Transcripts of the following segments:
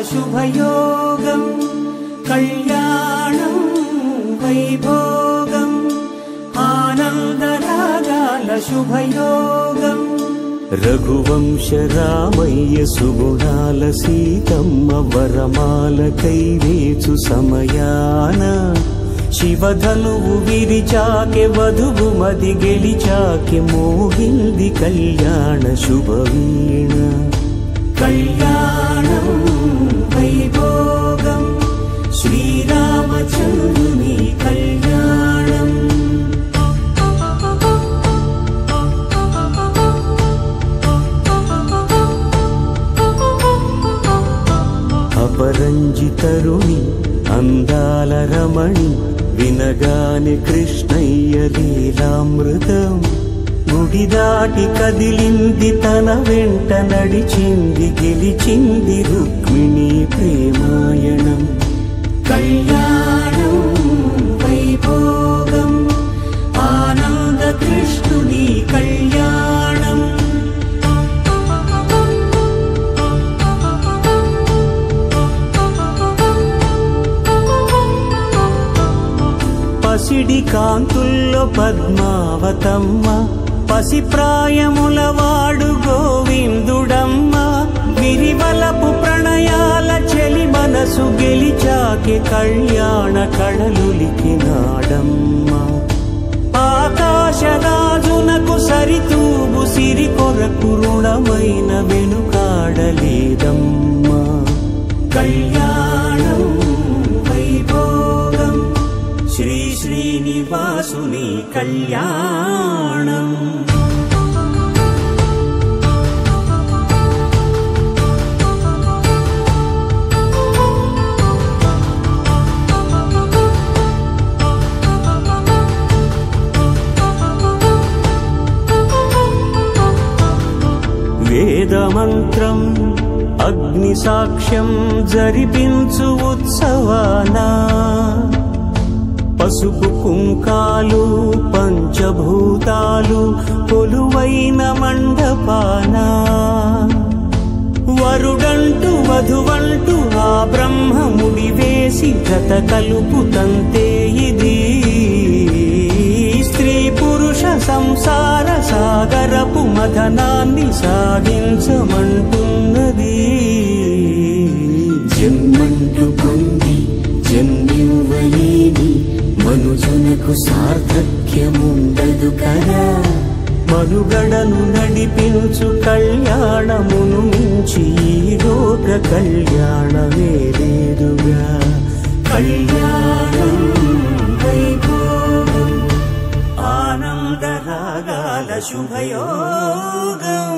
శుభయోగం కళ్యాణం వైభోగం ఆనందరాగాల శుభయోగం రఘువంశ రామయ్య సుగుణాల సీతమ్మ వరమాల కైవేచు సమయాన శివధనువు విరిచాకె వధువు మది గెలిచాకె మోహింది కళ్యాణ శుభవీణ కళ్యాణం వైభోగం శ్రీరామచంద్రుని కళ్యాణం అపరంజితరుణి అందాల రమణి వినగాని కృష్ణయ్య లీలామృతం గుడి దాటి కదిలింది తన వెంట నడిచింది గెలిచింది రుక్మిణి ప్రేమాయణం కళ్యాణం వైభోగం ఆనంద కృష్ణుని కళ్యాణం పసిడి కాంతుల్లో పద్మావతమ్మ పసిప్రాయముల వాడు గోవిందుడమ్మ విరివలపు ప్రణయాల చెలి మనసు గెలిచాకె కళ్యాణ కళలులికినాడమ్మ ఆకాశరాజునకు సరితూబు సిరి కొరకు రుణమైన వెనుకాడలేదమ్మ కళ్యాణం వైభోగం శ్రీ శ్రీనివాసుని కళ్యాణం వేదమంత్రం అగ్ని సాక్ష్యం జరిపించు ఉత్సవానా పసుపు కుంకాలు పంచభూతాలు కొలువైన మండపాన వరుడంటూ వధువంటూ ఆ బ్రహ్మముడి వేసి జత కలుపుతంతే ఇది స్త్రీ పురుష సంసార సాగరపు మథనాన్ని సాగించమంటున్నది జన్మంటూ పొంది జన్మివ్వలేని మనుజునకు సార్థక్యముండదు కదా మనుగడను నడిపించు కళ్యాణమును మించి ఈ లోక కళ్యాణమే లేదుగా కళ్యాణం వైభోగం ఆనందరాగాల శుభయోగం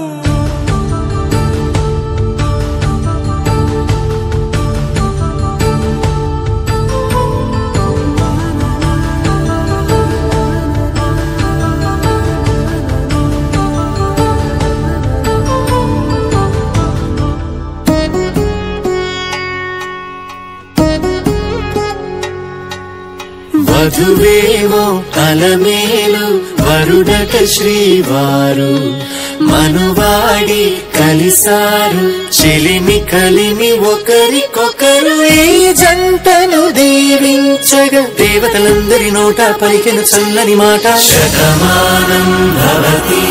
వధువేవో అలమేలు వరుడట శ్రీవారు మనువాడి కలిసారు చెలిమి కలిమి ఒకరికొకరు ఈ జంటను దీవించగా దేవతలందరి నోట పలికిన చల్లని మాట శతమానం భవతి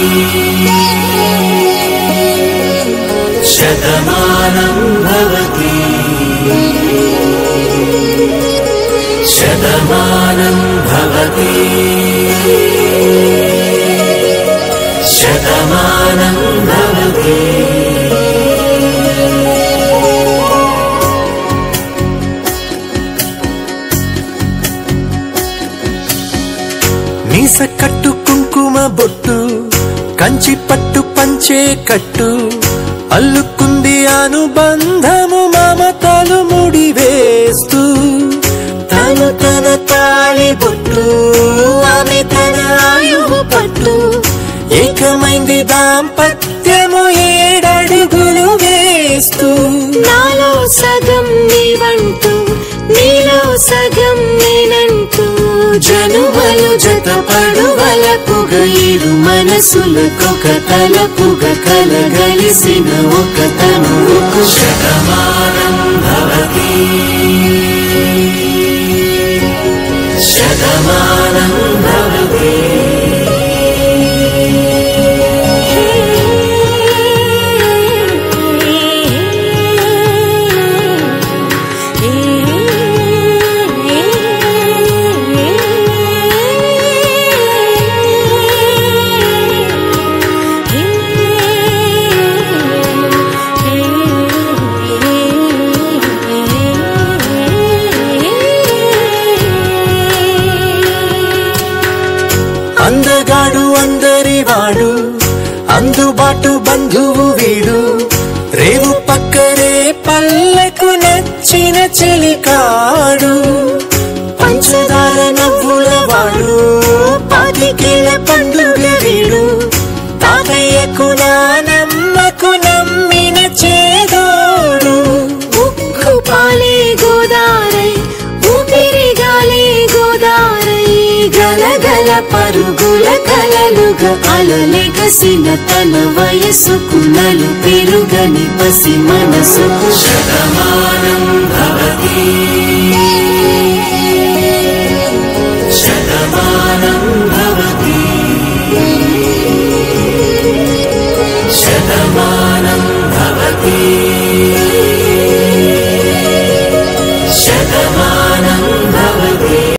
శతమానం భవతి శతమానం భవతి శతమానం భవతి మీస కట్టు కుంకుమ బొట్టు కంచి పట్టు పంచే కట్టు అల్లుకుంది అనుబంధము మమతలు ముడివేస్తూ తను తన తాళి బొట్టు ఆమె తన ఆయువు పట్టు ఏకమైంది దాంపత్యము 7 అడుగులు వేస్తూ నాలో సగం నీవంటూ నీలో సగం నేనంటూ జనుమలు జత పడువల వలపుగా ఇరు మనసులకొక తలపుగా కలగలిసిన ఒక తనువుకు శతమానం భవతి శతమానం భవతి అందగాడు అందరివాడు అందుబాటు బంధువు వీడు రేవు పక్కనే పల్లెకు నచ్చిన చెలికాడు పంచదార నవ్వుల వాడు పాతికేల పండుగ వీడు తాతయ్యకు నానమ్మకు నమ్మిన చేదోడు ఉక్కు పాలే గోదారై ఊపిరి గాలే గోదారై గలగల పరుగుల కలలుగా అలలెగసిన తన వయసుకు నలు పెరుగని పసి మనసుకు శతమానం భవతి